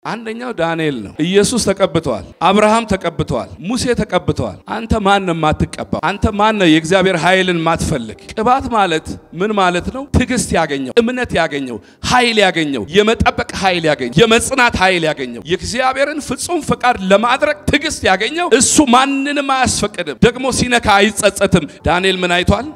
አንደኛው ዳንኤል ነው ኢየሱስ ተቀብቷል አብርሃም ተቀብቷል ሙሴ ተቀብቷል አንተ ማን ነው ማትቀባው አንተ ማን ነው የእግዚአብሔር ኃይልን ማትፈልግ ቅባት ማለት ምን ማለት ነው ትግስት ያገኘው እምነት ያገኘው ኃይል ያገኘው የመጠበቅ ኃይል ያገኘው የመጽናት ኃይል ያገኘው የእግዚአብሔርን ፍጹም ፈቃድ ለማድረግ ትግስት ያገኘው እሱ ማንንም አያስፈቅድም ደግሞ ሲነካ አይጸጸትም ዳንኤል ምን አይቷል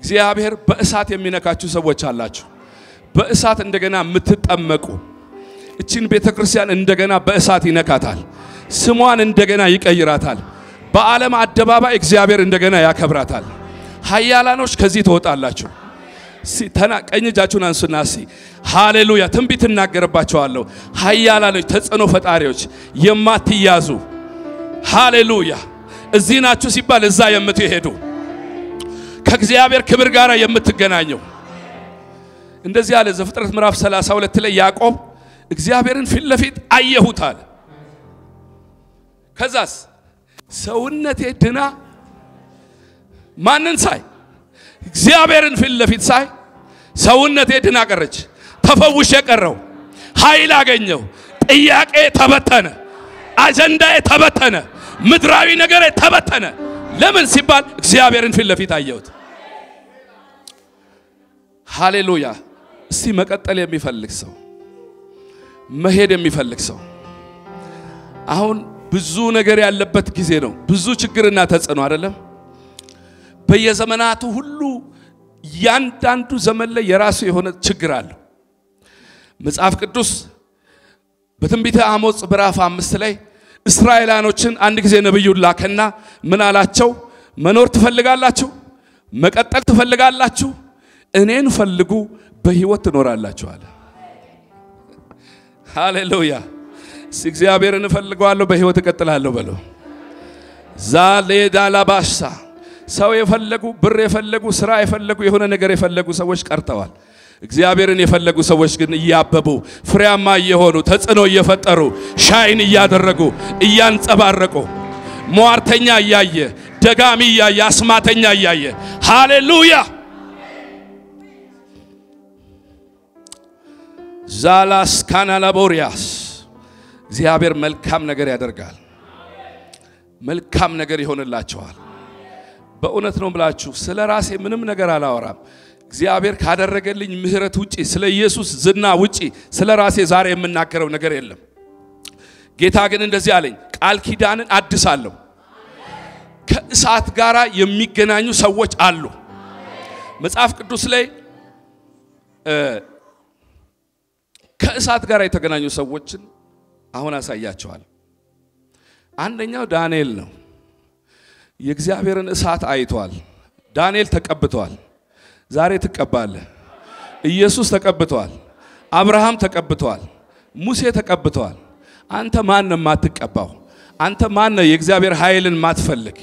እግዚአብሔር በእሳት የሚነካችሁ ሰዎች አላችሁ በእሳት እንደገና ምትጠመቁ እቺን ቤተክርስቲያን እንደገና በእሳት ይነካታል ስሟን እንደገና ይቀይራታል በዓለም አደባባይ እግዚአብሔር እንደገና ያከብራታል ኃያላኖች ከዚህ ተወጣላችሁ ቀኝ እጃችሁን አንሱና ሃሌሉያ ትንቢት እናገርባችኋለሁ ኃያላኖች ተጽኖ ፈጣሪዎች የማትያዙ ሃሌሉያ እዚህ ናችሁ ሲባል እዛ የምትሄዱ ከእግዚአብሔር ክብር ጋር የምትገናኙ እንደዚህ ያለ ዘፍጥረት ምዕራፍ 32 ላይ ያዕቆብ እግዚአብሔርን ፊት ለፊት አየሁታል ከዛስ ሰውነቴ ድና ማንን ሳይ እግዚአብሔርን ፊት ለፊት ሳይ ሰውነቴ ድና ቀረች ተፈውሼ ቀረው ኃይል አገኘው ጥያቄ ተበተነ አጀንዳዬ ተበተነ ምድራዊ ነገር ተበተነ ለምን ሲባል እግዚአብሔርን ፊት ለፊት አየሁት ሃሌሉያ እስቲ መቀጠል የሚፈልግ ሰው መሄድ የሚፈልግ ሰው አሁን ብዙ ነገር ያለበት ጊዜ ነው ብዙ ችግርና ተጽዕኖ አይደለም በየዘመናቱ ሁሉ ያንዳንዱ ዘመን ላይ የራሱ የሆነ ችግር አለው መጽሐፍ ቅዱስ በትንቢተ አሞጽ ምዕራፍ 5 ላይ እስራኤላኖችን አንድ ጊዜ ነብዩ ላከና ምን አላቸው መኖር ትፈልጋላችሁ መቀጠል ትፈልጋላችሁ እኔን ፈልጉ በህይወት ትኖራላችሁ አለ ሃሌሉያ እግዚአብሔርን ፈልጓለሁ በህይወት እቀጥላለሁ በሉ ዛሌዳላባሳ ሰው የፈለጉ ብር የፈለጉ ስራ የፈለጉ የሆነ ነገር የፈለጉ ሰዎች ቀርተዋል እግዚአብሔርን የፈለጉ ሰዎች ግን እያበቡ ፍሬያማ እየሆኑ ተጽዕኖ እየፈጠሩ ሻይን እያደረጉ እያንጸባረቁ ሟርተኛ እያየ ደጋሚ እያየ አስማተኛ እያየ ሃሌሉያ ዛላስ ካናላቦሪያስ እግዚአብሔር መልካም ነገር ያደርጋል መልካም ነገር ይሆንላችኋል በእውነት ነው ብላችሁ ስለ ራሴ ምንም ነገር አላወራም እግዚአብሔር ካደረገልኝ ምህረት ውጪ ስለ ኢየሱስ ዝና ውጪ ስለ ራሴ ዛሬ የምናገረው ነገር የለም ጌታ ግን እንደዚህ አለኝ ቃል ኪዳንን አድሳለሁ ከእሳት ጋራ የሚገናኙ ሰዎች አሉ መጽሐፍ ቅዱስ ላይ ከእሳት ጋራ የተገናኙ ሰዎችን አሁን አሳያቸዋል አንደኛው ዳንኤል ነው የእግዚአብሔርን እሳት አይቷል ዳንኤል ተቀብቷል ዛሬ ተቀባለ ኢየሱስ ተቀብቷል አብርሃም ተቀብቷል ሙሴ ተቀብቷል አንተ ማን ነው ማትቀባው አንተ ማን ነው የእግዚአብሔር ኃይልን ማትፈልግ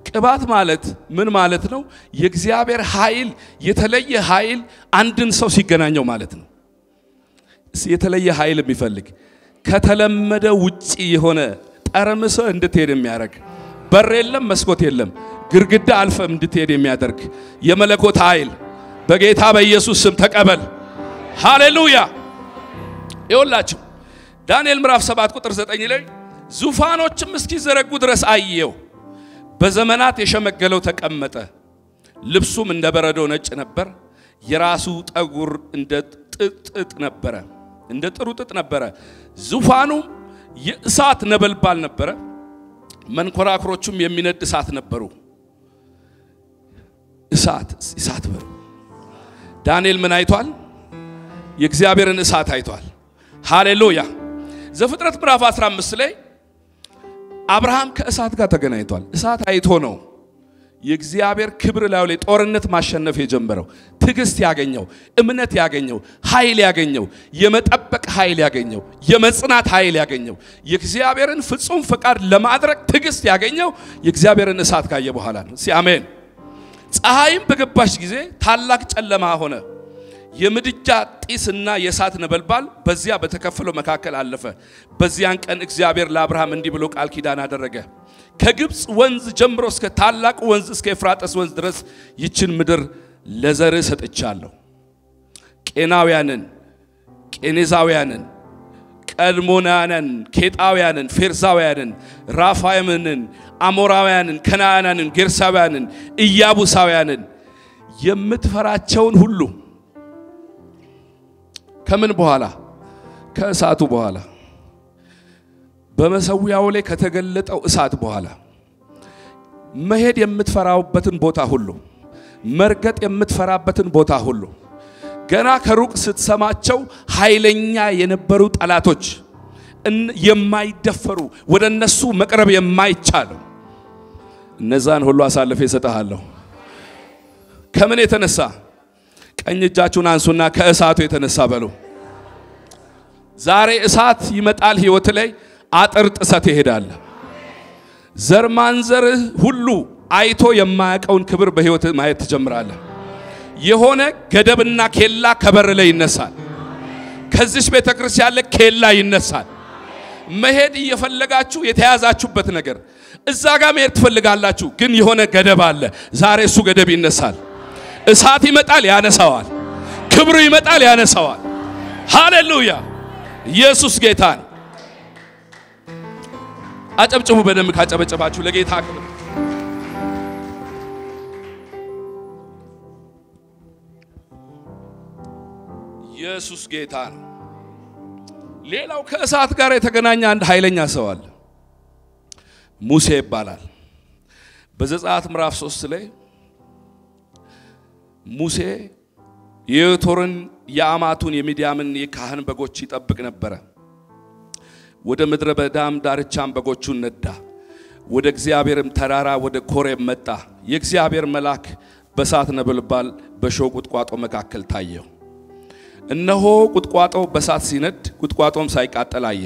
ቅባት ማለት ምን ማለት ነው የእግዚአብሔር ኃይል የተለየ ኃይል አንድን ሰው ሲገናኘው ማለት ነው የተለየ ኃይል የሚፈልግ ከተለመደ ውጪ የሆነ ጠረምሰ እንድትሄድ የሚያደርግ በር የለም መስኮት የለም ግርግዳ አልፈም እንድትሄድ የሚያደርግ የመለኮት ኃይል በጌታ በኢየሱስ ስም ተቀበል ሃሌሉያ ይወላችሁ ዳንኤል ምዕራፍ 7 ቁጥር 9 ላይ ዙፋኖችም እስኪዘረጉ ድረስ አየው በዘመናት የሸመገለው ተቀመጠ ልብሱም እንደ በረዶ ነጭ ነበር የራሱ ጠጉር እንደ ጥጥ ነበር እንደ ጥሩ ጥጥ ነበር ዙፋኑ የእሳት ነበልባል ነበር መንኮራኩሮቹም የሚነድ እሳት ነበሩ እሳት በሩ ዳንኤል ምን አይቷል የእግዚአብሔርን እሳት አይቷል ሃሌሉያ ዘፍጥረት ምዕራፍ 15 ላይ አብርሃም ከእሳት ጋር ተገናኝቷል እሳት አይቶ ነው የእግዚአብሔር ክብር ላይ ጦርነት ማሸነፍ የጀመረው ትግስት ያገኘው እምነት ያገኘው ኃይል ያገኘው የመጠበቅ ኃይል ያገኘው የመጽናት ኃይል ያገኘው የእግዚአብሔርን ፍጹም ፈቃድ ለማድረግ ትግስት ያገኘው የእግዚአብሔርን እሳት ካየ በኋላ ነው። አሜን። ፀሐይም በገባች ጊዜ ታላቅ ጨለማ ሆነ። የምድጃ ጢስና የእሳት ነበልባል በዚያ በተከፈለው መካከል አለፈ። በዚያን ቀን እግዚአብሔር ለአብርሃም እንዲህ ብሎ ቃል ኪዳን አደረገ። ከግብጽ ወንዝ ጀምሮ እስከ ታላቁ ወንዝ እስከ ኤፍራጥስ ወንዝ ድረስ ይችን ምድር ለዘርህ ሰጥቻለሁ። ቄናውያንን፣ ቄኔዛውያንን፣ ቀድሞናውያንን፣ ኬጣውያንን፣ ፌርዛውያንን፣ ራፋይምንን፣ አሞራውያንን፣ ከነዓናንን፣ ጌርሳውያንን፣ ኢያቡሳውያንን የምትፈራቸውን ሁሉ ከምን በኋላ ከእሳቱ በኋላ በመሰዊያው ላይ ከተገለጠው እሳት በኋላ መሄድ የምትፈራውበትን ቦታ ሁሉ መርገጥ የምትፈራበትን ቦታ ሁሉ ገና ከሩቅ ስትሰማቸው ኃይለኛ የነበሩ ጠላቶች የማይደፈሩ ወደነሱ መቅረብ የማይቻል እነዛን ሁሉ አሳልፌ እሰጣለሁ። ከምን የተነሳ ቀኝ እጃችሁን አንሱና ከእሳቱ የተነሳ በሉ። ዛሬ እሳት ይመጣል ህይወት ላይ አጥር ጥሰት ይሄዳል። ዘር ማንዘር ሁሉ አይቶ የማያቀውን ክብር በህይወት ማየት ትጀምራለህ። የሆነ ገደብና ኬላ ከበር ላይ ይነሳል። ከዚህ ቤተክርስቲያን ላይ ኬላ ይነሳል። መሄድ እየፈለጋችሁ የተያዛችሁበት ነገር እዛ ጋር መሄድ ትፈልጋላችሁ፣ ግን የሆነ ገደብ አለ። ዛሬ እሱ ገደብ ይነሳል። እሳት ይመጣል ያነሳዋል። ክብሩ ይመጣል ያነሳዋል። ሃሌሉያ! ኢየሱስ ጌታ ነው። አጨብጭቡ። በደም ካጨበጨባችሁ ለጌታ ክብር። ኢየሱስ ጌታ ነው። ሌላው ከእሳት ጋር የተገናኘ አንድ ኃይለኛ ሰው አለ። ሙሴ ይባላል። በዘጸአት ምዕራፍ 3 ላይ ሙሴ የቶርን የአማቱን የሚዲያምን የካህን በጎች ይጠብቅ ነበር። ወደ ምድረ በዳም ዳርቻም በጎቹን ነዳ። ወደ እግዚአብሔርም ተራራ ወደ ኮሬብ መጣ። የእግዚአብሔር መልአክ በእሳት ነበልባል በእሾህ ቁጥቋጦ መካከል ታየው። እነሆ ቁጥቋጦው በእሳት ሲነድ ቁጥቋጦም ሳይቃጠል አየ።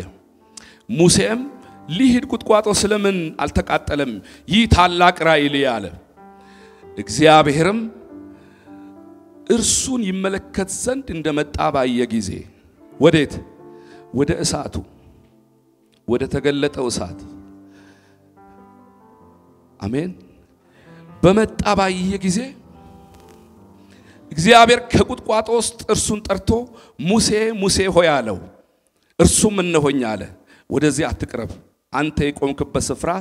ሙሴም ሊሂድ ቁጥቋጦ ስለምን አልተቃጠለም? ይህ ታላቅ ራእይ አለ። እግዚአብሔርም እርሱን ይመለከት ዘንድ እንደመጣ ባየ ጊዜ ወዴት? ወደ እሳቱ፣ ወደ ተገለጠው እሳት። አሜን። በመጣ ባየ ጊዜ እግዚአብሔር ከቁጥቋጦ ውስጥ እርሱን ጠርቶ ሙሴ ሙሴ ሆይ አለው። እርሱም እነሆኝ አለ። ወደዚህ አትቅረብ፣ አንተ የቆምክበት ስፍራ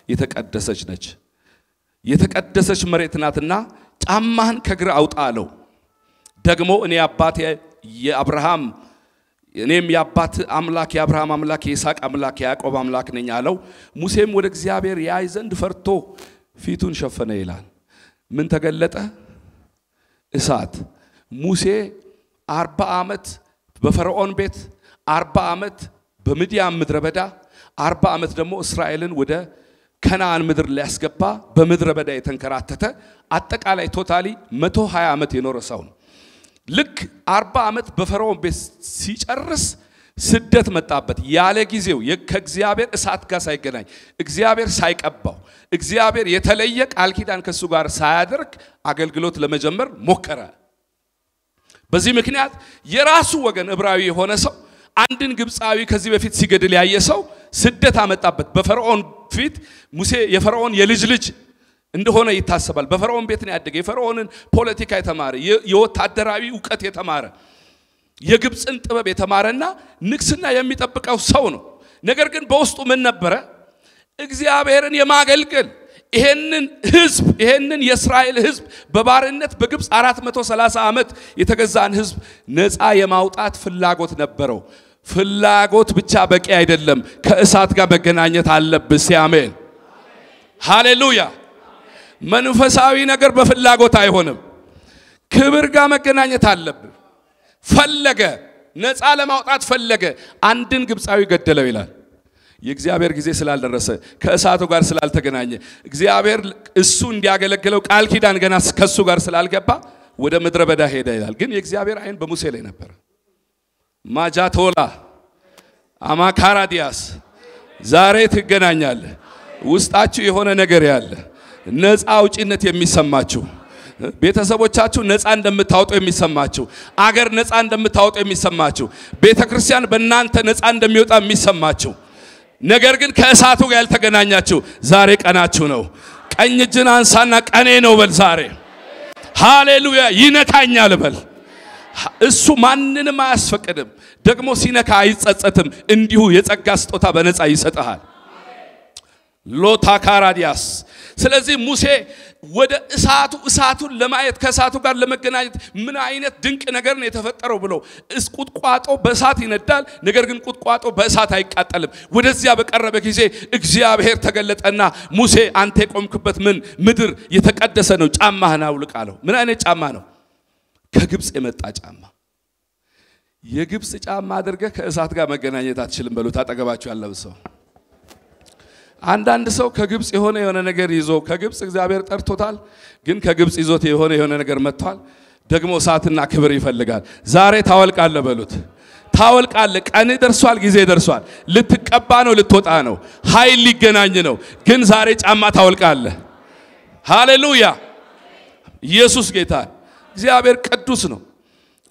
የተቀደሰች ነች፣ የተቀደሰች መሬት ናትና ጫማህን ከግር አውጣ አለው። ደግሞ እኔ አባቴ የአብርሃም እኔም የአባት አምላክ የአብርሃም አምላክ የይስሐቅ አምላክ የያዕቆብ አምላክ ነኝ አለው። ሙሴም ወደ እግዚአብሔር ያይ ዘንድ ፈርቶ ፊቱን ሸፈነ ይላል። ምን ተገለጠ? እሳት። ሙሴ 40 ዓመት በፈርዖን ቤት፣ 40 ዓመት በሚዲያም ምድረ በዳ፣ 40 ዓመት ደግሞ እስራኤልን ወደ ከነዓን ምድር ሊያስገባ በምድረ በዳ የተንከራተተ አጠቃላይ ቶታሊ 120 ዓመት የኖረ ሰው ነው። ልክ 40 ዓመት በፈርዖን ቤት ሲጨርስ ስደት መጣበት። ያለ ጊዜው ከእግዚአብሔር እሳት ጋር ሳይገናኝ እግዚአብሔር ሳይቀባው እግዚአብሔር የተለየ ቃል ኪዳን ከሱ ጋር ሳያደርግ አገልግሎት ለመጀመር ሞከረ። በዚህ ምክንያት የራሱ ወገን ዕብራዊ የሆነ ሰው አንድን ግብጻዊ ከዚህ በፊት ሲገድል ያየ ሰው ስደት አመጣበት። በፈርዖን ፊት ሙሴ የፈርዖን የልጅ ልጅ እንደሆነ ይታሰባል። በፈርዖን ቤት ነው ያደገ። የፈርዖንን ፖለቲካ የተማረ፣ የወታደራዊ ዕውቀት የተማረ፣ የግብጽን ጥበብ የተማረና ንግስና የሚጠብቀው ሰው ነው። ነገር ግን በውስጡ ምን ነበረ? እግዚአብሔርን የማገልገል ይሄንን ህዝብ ይሄንን የእስራኤል ህዝብ በባርነት በግብጽ 430 ዓመት የተገዛን ህዝብ ነፃ የማውጣት ፍላጎት ነበረው። ፍላጎት ብቻ በቂ አይደለም፣ ከእሳት ጋር መገናኘት አለበት። አሜን ሃሌሉያ። መንፈሳዊ ነገር በፍላጎት አይሆንም፣ ክብር ጋር መገናኘት አለበት። ፈለገ፣ ነፃ ለማውጣት ፈለገ፣ አንድን ግብጻዊ ገደለው ይላል። የእግዚአብሔር ጊዜ ስላልደረሰ ከእሳቱ ጋር ስላልተገናኘ እግዚአብሔር እሱ እንዲያገለግለው ቃል ኪዳን ገና ከሱ ጋር ስላልገባ ወደ ምድረ በዳ ሄደ ይላል። ግን የእግዚአብሔር አይን በሙሴ ላይ ነበር። ማጃቶላ አማካራዲያስ ዛሬ ትገናኛለህ። ውስጣችሁ የሆነ ነገር ያለ ነፃ አውጪነት የሚሰማችሁ ቤተሰቦቻችሁ ነፃ እንደምታወጡ የሚሰማችሁ አገር ነፃ እንደምታወጡ የሚሰማችሁ ቤተክርስቲያን በእናንተ ነፃ እንደሚወጣ የሚሰማችሁ ነገር ግን ከእሳቱ ጋር ያልተገናኛችሁ ዛሬ ቀናችሁ ነው። ቀኝ እጅን አንሳና ቀኔ ነው በል ዛሬ። ሃሌሉያ ይነካኛል በል። እሱ ማንንም አያስፈቅድም ደግሞ ሲነካ አይጸጸትም እንዲሁ የጸጋ ስጦታ በነፃ ይሰጣል። ሎታካራዲያስ ስለዚህ ሙሴ ወደ እሳቱን ለማየት ከእሳቱ ጋር ለመገናኘት ምን አይነት ድንቅ ነገር ነው የተፈጠረው ብሎ ቁጥቋጦ በእሳት ይነዳል ነገር ግን ቁጥቋጦ በእሳት አይቃጠልም። ወደዚያ በቀረበ ጊዜ እግዚአብሔር ተገለጠና ሙሴ አንተ የቆምክበት ምድር የተቀደሰ ነው ጫማህን አውልቅ አለው። ምን አይነት ጫማ ነው? ከግብጽ የመጣ ጫማ። የግብጽ ጫማ አድርገህ ከእሳት ጋር መገናኘት አትችልም በሉት አጠገባችሁ ያለው ሰው። አንዳንድ ሰው ከግብጽ የሆነ ነገር ይዞ ከግብጽ እግዚአብሔር ጠርቶታል ግን ከግብጽ ይዞት የሆነ ነገር መጥቷል ደግሞ እሳትና ክብር ይፈልጋል። ዛሬ ታወልቃለህ በሉት። ታወልቃለህ። ቀን ደርሷል፣ ጊዜ ደርሷል። ልትቀባ ነው፣ ልትወጣ ነው፣ ኃይል ሊገናኝ ነው። ግን ዛሬ ጫማ ታወልቃለህ። ሃሌሉያ ኢየሱስ ጌታ። እግዚአብሔር ቅዱስ ነው።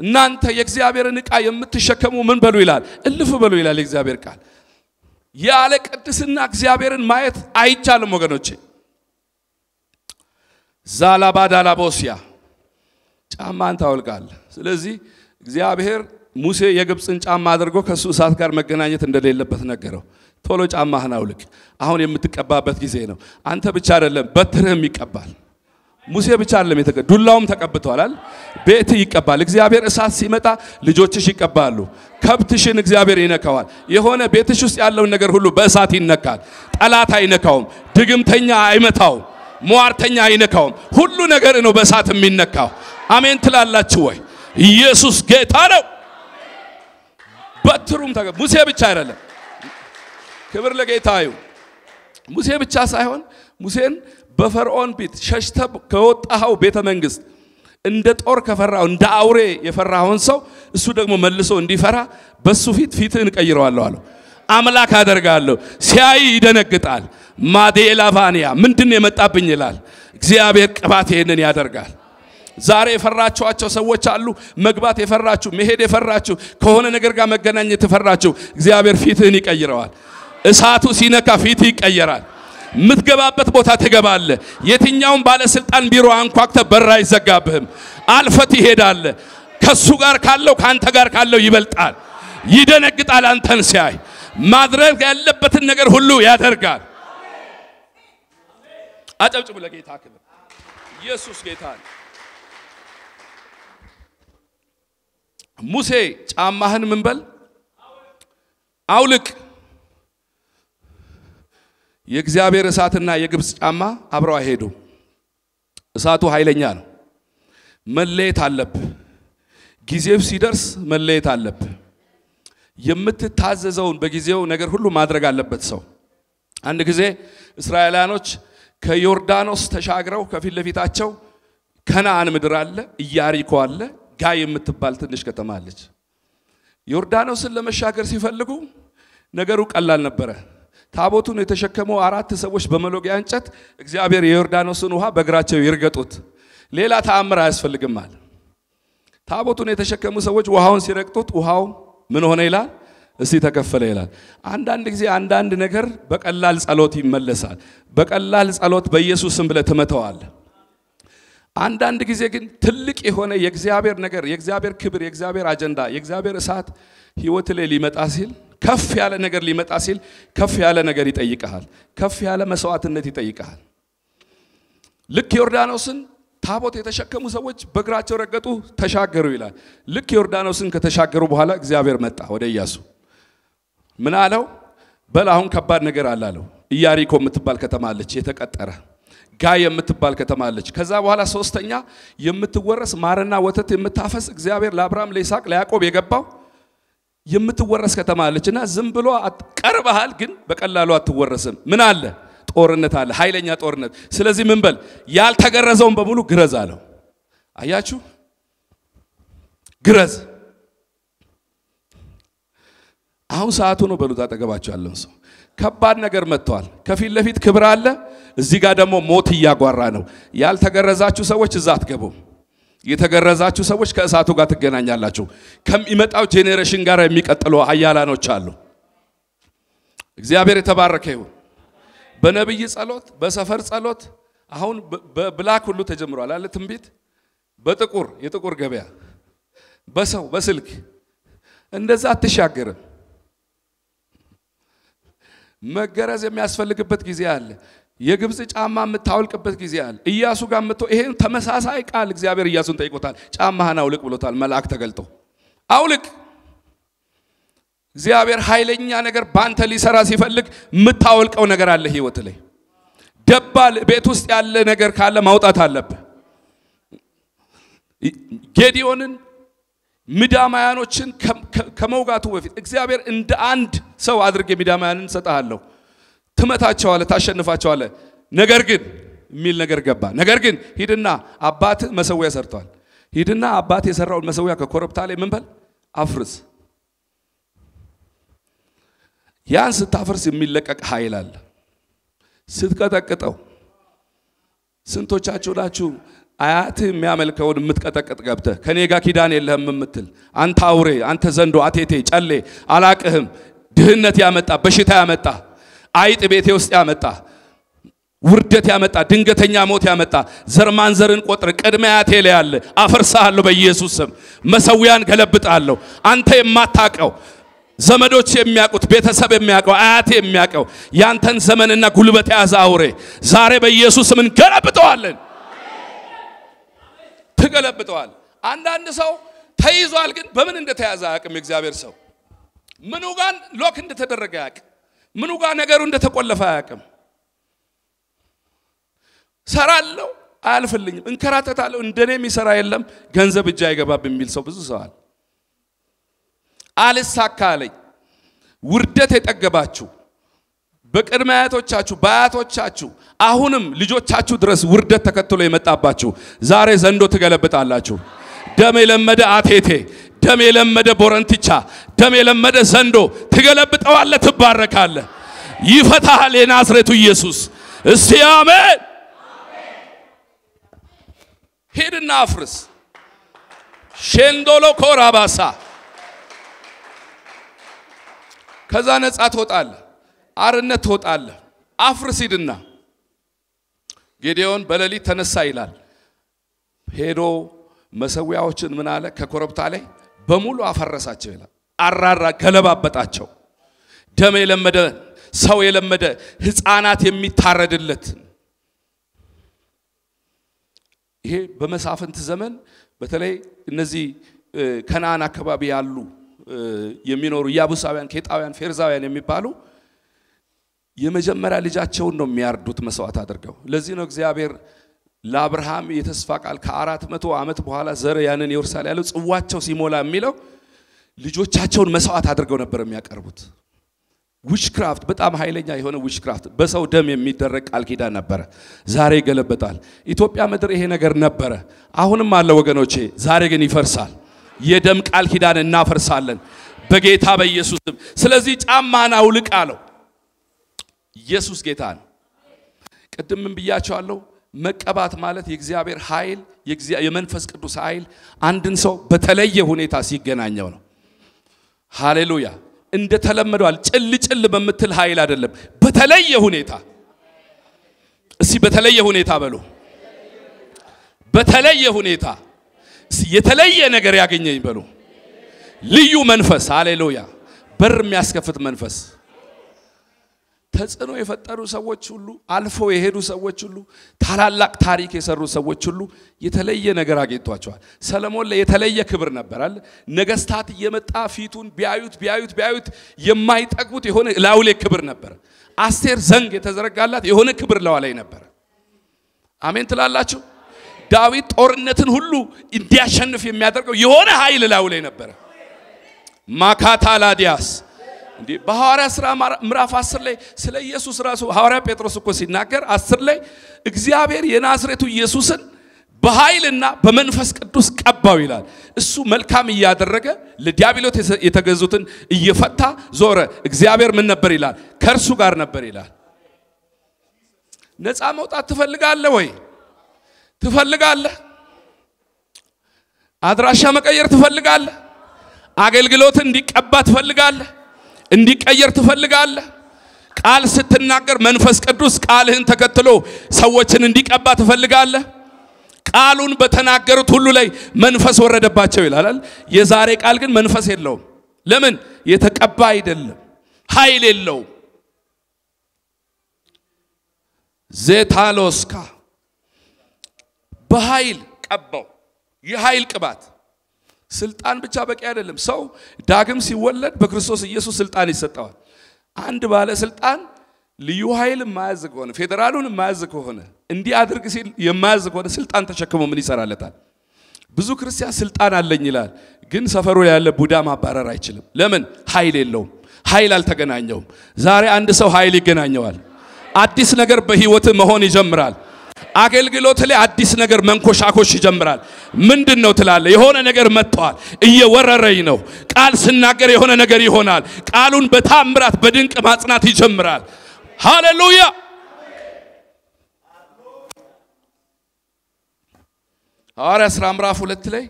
እናንተ የእግዚአብሔርን ዕቃ የምትሸከሙ ምን በሉ ይላል? እልፍ በሉ ይላል የእግዚአብሔር ቃል። ያለ ቅድስና እግዚአብሔርን ማየት አይቻልም ወገኖቼ። ዛላባዳላቦሲያ ጫማን ታወልቃለህ። ስለዚህ እግዚአብሔር ሙሴ የግብጽን ጫማ አድርጎ ከሱ እሳት ጋር መገናኘት እንደሌለበት ነገረው። ቶሎ ጫማህን አውልቅ፣ አሁን የምትቀባበት ጊዜ ነው። አንተ ብቻ አይደለም በትርህም ይቀባል። ሙሴ ብቻ አይደለም ዱላውም ተቀብቷል አይደል? ቤት ይቀባል። እግዚአብሔር እሳት ሲመጣ ልጆችሽ ይቀባሉ። ከብትሽን እግዚአብሔር ይነካዋል። የሆነ ቤትሽ ውስጥ ያለው ነገር ሁሉ በእሳት ይነካል። ጠላት አይነካውም፣ ድግምተኛ አይመታውም፣ ሟርተኛ አይነካውም። ሁሉ ነገር ነው በእሳት የሚነካው። አሜን ትላላችሁ ወይ? ኢየሱስ ጌታ ነው። በትሩም ሙሴ ብቻ አይደለም። ክብር ለጌታ ይሁን። ሙሴ ብቻ ሳይሆን ሙሴን በፈርዖን ፊት ሸሽተህ ከወጣው ቤተ መንግስት እንደ ጦር ከፈራው እንደ አውሬ የፈራውን ሰው እሱ ደግሞ መልሶ እንዲፈራ በሱ ፊትህን ቀይረዋለሁ አለው። አምላክ አደርጋለሁ። ሲያይ ይደነግጣል። ማዴላቫኒያ ምንድነው የመጣብኝ ይላል። እግዚአብሔር ቅባት ይሄንን ያደርጋል። ዛሬ የፈራችኋቸው ሰዎች አሉ። መግባት የፈራችሁ፣ መሄድ የፈራችሁ፣ ከሆነ ነገር ጋር መገናኘት የፈራችሁ እግዚአብሔር ፊትህን ይቀይረዋል። እሳቱ ሲነካ ፊትህ ይቀየራል። ምትገባበት ቦታ ትገባለህ። የትኛውም ባለስልጣን ቢሮ አንኳክተ በር አይዘጋብህም። አልፈት ይሄዳል። ከሱ ጋር ካለው ካንተ ጋር ካለው ይበልጣል። ይደነግጣል። አንተን ሲያይ ማድረግ ያለበትን ነገር ሁሉ ያደርጋል። አጨብጭቡ ለጌታ ክብር። ኢየሱስ ጌታ ነው። ሙሴ ጫማህን ምን በል አውልቅ። የእግዚአብሔር እሳትና የግብጽ ጫማ አብረው አይሄዱ። እሳቱ ኃይለኛ ነው። መለየት አለብህ። ጊዜው ሲደርስ መለየት አለብህ። የምትታዘዘውን በጊዜው ነገር ሁሉ ማድረግ አለበት ሰው። አንድ ጊዜ እስራኤላኖች ከዮርዳኖስ ተሻግረው ከፊት ለፊታቸው ከነዓን ምድር አለ፣ ኢያሪኮ አለ፣ ጋይ የምትባል ትንሽ ከተማ አለች። ዮርዳኖስን ለመሻገር ሲፈልጉ ነገሩ ቀላል ነበረ። ታቦቱን የተሸከመው 4 ሰዎች በመሎጊያ እንጨት እግዚአብሔር የዮርዳኖስን ውሃ በእግራቸው ይርገጡት። ሌላ ተአምር አያስፈልግም አለ። ታቦቱን የተሸከሙ ሰዎች ውሃውን ሲረግጡት ውሃው ምን ሆነ ይላል? እስቲ ተከፈለ ይላል። አንዳንድ ጊዜ አንዳንድ ነገር በቀላል ጸሎት ይመለሳል። በቀላል ጸሎት በኢየሱስ ስም ብለህ ትመተዋለህ። አንዳንድ ጊዜ ግን ትልቅ የሆነ የእግዚአብሔር ነገር፣ የእግዚአብሔር ክብር፣ የእግዚአብሔር አጀንዳ፣ የእግዚአብሔር እሳት ህይወት ላይ ሊመጣ ሲል ከፍ ያለ ነገር ሊመጣ ሲል ከፍ ያለ ነገር ይጠይቃል። ከፍ ያለ መስዋዕትነት ይጠይቃል። ልክ ዮርዳኖስን ታቦት የተሸከሙ ሰዎች በእግራቸው ረገጡ፣ ተሻገሩ ይላል። ልክ ዮርዳኖስን ከተሻገሩ በኋላ እግዚአብሔር መጣ ወደ ኢያሱ። ምን አለው? በል አሁን ከባድ ነገር አለ አለው። ኢያሪኮ የምትባል ከተማ አለች የተቀጠረ፣ ጋይ የምትባል ከተማ አለች። ከዛ በኋላ ሶስተኛ የምትወረስ ማርና ወተት የምታፈስ እግዚአብሔር ለአብርሃም ለይስሐቅ ለያዕቆብ የገባው የምትወረስ ከተማ አለችና ዝም ብሎ ቀርበሃል ግን በቀላሉ አትወረስም ምን አለ ጦርነት አለ ኃይለኛ ጦርነት ስለዚህ ምን በል ያልተገረዘውን በሙሉ ግረዝ አለው አያችሁ ግረዝ አሁን ሰዓቱ ነው በሉት አጠገባችሁ ያለው ሰው ከባድ ነገር መጥቷል ከፊት ለፊት ክብር አለ እዚህ ጋር ደግሞ ሞት ያጓራ ነው ያልተገረዛችሁ ሰዎች እዛ አትገቡ የተገረዛችሁ ሰዎች ከእሳቱ ጋር ትገናኛላችሁ ከሚመጣው ጄኔሬሽን ጋር የሚቀጥሉ ኃያላኖች አሉ እግዚአብሔር የተባረከ ይሁን በነብይ ጸሎት በሰፈር ጸሎት አሁን በብላክ ሁሉ ተጀምሯል አለ ትንቢት በጥቁር የጥቁር ገበያ በሰው በስልክ እንደዛ አትሻገርም መገረዝ የሚያስፈልግበት ጊዜ አለ የግብጽ ጫማ የምታወልቅበት ጊዜ አለ ኢያሱ ጋር መጥቶ ይሄን ተመሳሳይ ቃል እግዚአብሔር ኢያሱን ጠይቆታል ጫማህን አውልቅ ብሎታል መልአክ ተገልጦ አውልቅ እግዚአብሔር ኃይለኛ ነገር ባንተ ሊሰራ ሲፈልግ የምታወልቀው ነገር አለ ህይወት ላይ ደባል ቤት ውስጥ ያለ ነገር ካለ ማውጣት አለበት ጌዲዮንን ሚዳማያኖችን ከመውጋቱ በፊት እግዚአብሔር እንደ አንድ ሰው አድርጌ ሚዳማያንን ሰጣለሁ ትመታቸዋለ ታሸንፋቸዋለ ነገር ግን ሚል ነገር ገባ ነገር ግን ሂድና አባት መሰዊያ ሰርቷል ሂድና አባት የሰራው መሰዊያ ከኮረብታ ላይ ምን በል አፍርስ ያን ስታፈርስ የሚለቀቅ ኃይል አለ ስትቀጠቅጠው ስንቶቻችሁ ናችሁ አያት የሚያመልከውን የምትቀጠቅጥ ገብተ ከኔ ጋር ኪዳን የለህም የምትል አንተ አውሬ አንተ ዘንዶ አቴቴ ጨሌ አላቅህም ድህነት ያመጣ በሽታ ያመጣ አይጥ ቤቴ ውስጥ ያመጣ ውርደት ያመጣ ድንገተኛ ሞት ያመጣ ዘርማንዘርን ቆጥር ቀድመያቴ ላይ ያለ አፈርሳለሁ በኢየሱስ ስም መሰዊያን ገለብጣለሁ አንተ የማታቀው ዘመዶች የሚያቁት ቤተሰብ የሚያቀው አያቴ የሚያቀው ያንተን ዘመንና ጉልበት ያዛ አውሬ ዛሬ በኢየሱስ ስም እንገለብጠዋለን ተገለብጠዋል አንዳንድ ሰው ተይዟል ግን በምን እንደተያዘ አያቅም እግዚአብሔር ሰው ምኑ ጋር ሎክ እንደተደረገ አያቅም ምኑ ጋር ነገሩ እንደተቆለፈ አያቅም ሰራለው አልፈልኝም እንከራተታለሁ እንደኔ የሚሰራ የለም ገንዘብ እጅ አይገባብ የሚል ሰው ብዙ ሰው አለ አልሳካለኝ ውርደት የጠገባችሁ በቅድማያቶቻችሁ ባያቶቻችሁ አሁንም ልጆቻችሁ ድረስ ውርደት ተከትሎ የመጣባችሁ ዛሬ ዘንዶ ትገለብጣላችሁ ደም የለመደ አቴቴ ደም የለመደ ቦረንቲቻ ደም የለመደ ዘንዶ ትገለብጠዋለ ትባረካለ ይፈታሃል የናዝሬቱ ኢየሱስ እስቲ አሜን ሄድና አፍርስ ሼንዶሎ ኮራባሳ ከዛ ነጻ ትወጣለ አርነት ትወጣለ አፍርስ ሂድና ጌዲዮን በሌሊት ተነሳ ይላል ሄዶ መሰዊያዎችን ምን አለ ከኮረብታ ላይ በሙሉ አፈረሳቸው ይላል አራራ ገለባበጣቸው ደም የለመደ ሰው የለመደ ህፃናት የሚታረድለት ይሄ በመሳፍንት ዘመን በተለይ እነዚህ ከነዓን አካባቢ ያሉ የሚኖሩ ያቡሳውያን ኬጣውያን ፌርዛውያን የሚባሉ የመጀመሪያ ልጃቸውን ነው የሚያርዱት መስዋዕት አድርገው ለዚህ ነው እግዚአብሔር ለአብርሃም የተስፋ ቃል ከ400 ዓመት በኋላ ዘር ያንን ይወርሳል ያለው ጽዋቸው ሲሞላ የሚለው ልጆቻቸውን መስዋዕት አድርገው ነበር የሚያቀርቡት ዊችክራፍት በጣም ኃይለኛ የሆነ ዊችክራፍት በሰው ደም የሚደረግ ቃል ኪዳን ነበር ዛሬ ይገለበጣል ኢትዮጵያ ምድር ይሄ ነገር ነበር አሁንም አለ ወገኖቼ ዛሬ ግን ይፈርሳል የደም ቃል ኪዳን እናፈርሳለን በጌታ በኢየሱስ ስም ስለዚህ ጫማና አውልቅ አለው ኢየሱስ ጌታ ነው ቀደም ምን ብያቸዋለሁ መቀባት ማለት የእግዚአብሔር ኃይል የመንፈስ ቅዱስ ኃይል አንድን ሰው በተለየ ሁኔታ ሲገናኘው ነው ሃሌሉያ እንደ ተለመደዋል ጭልጭል በመትል ኃይል አይደለም በተለየ ሁኔታ እሺ በተለየ ሁኔታ በሉ በተለየ ሁኔታ የተለየ ነገር ያገኘኝ በሉ ልዩ መንፈስ ሃሌሉያ በር የሚያስከፍት መንፈስ ተጽኖ የፈጠሩ ሰዎች ሁሉ አልፎ የሄዱ ሰዎች ሁሉ ታላላቅ ታሪክ የሰሩ ሰዎች ሁሉ የተለየ ነገር አግኝቷቸዋል ሰለሞን ለየተለየ ክብር ነበርአል ነገስታት እየመጣ ፊቱን ቢያዩት የማይጠግቡት የሆነ ላውሌ ክብር ነበር አስቴር ዘንግ የተዘረጋላት የሆነ ክብር ለዋላይ ነበር አሜን ትላላችሁ ዳዊት ጦርነትን ሁሉ እንዲያሸንፍ የሚያደርገው የሆነ ኃይል ላውሌ ነበር ማካታላዲያስ እንዴ በሐዋርያ ሥራ ምዕራፍ 10 ላይ ስለ ኢየሱስ ራሱ ሐዋርያ ጴጥሮስ እኮ ሲናገር 10 ላይ እግዚአብሔር የናዝሬቱ ኢየሱስን በኃይልና በመንፈስ ቅዱስ ቀባው ይላል እሱ መልካም ያደረገ ለዲያብሎስ የተገዙትን እየፈታ ዞረ እግዚአብሔር ምን ነበር ይላል ከርሱ ጋር ነበር ይላል ነፃ መውጣት ትፈልጋለህ ወይ ትፈልጋለህ አድራሻ መቀየር ትፈልጋለህ አገልግሎት እንዲቀባ ትፈልጋለህ እንዲቀየር ትፈልጋለህ ቃል ስትናገር መንፈስ ቅዱስ ቃልህን ተከትሎ ሰዎችን እንዲቀባ ትፈልጋለህ ቃሉን በተናገሩት ሁሉ ላይ መንፈስ ወረደባቸው ይላል የዛሬ ቃል ግን መንፈስ የለውም ለምን የተቀባ አይደለም ኃይል የለውም ዜታሎስካ በኃይል ቀባው የኃይል ቅባት ስልጣን ብቻ በቂ አይደለም ሰው ዳግም ሲወለድ በክርስቶስ ኢየሱስ ስልጣን ይሰጣዋል አንድ ባለ ስልጣን ልዩ ኃይል ማያዝ ከሆነ ፌደራሉን ማያዝ ከሆነ እንዲህ አድርግ ሲል የማያዝ ከሆነ ስልጣን ተሸክሞ ምን ይሰራለታል ብዙ ክርስቲያን ስልጣን አለኝ ይላል ግን ሰፈሩ ያለ ቡዳ ማባረር አይችልም ለምን ኃይል የለውም ኃይል አልተገናኘውም ዛሬ አንድ ሰው ኃይል ይገናኘዋል አዲስ ነገር በህይወት መሆን ይጀምራል አገልግሎት ላይ አዲስ ነገር መንኮሻኮሽ ይጀምራል ምንድነው ትላለ የሆነ ነገር መጥቷል እየወረረኝ ነው ቃል ስናገር የሆነ ነገር ይሆናል ቃሉን በታምራት በድንቅ ማጽናት ይጀምራል ሃሌሉያ ሐዋርያ ሥራ ምዕራፍ 2 ላይ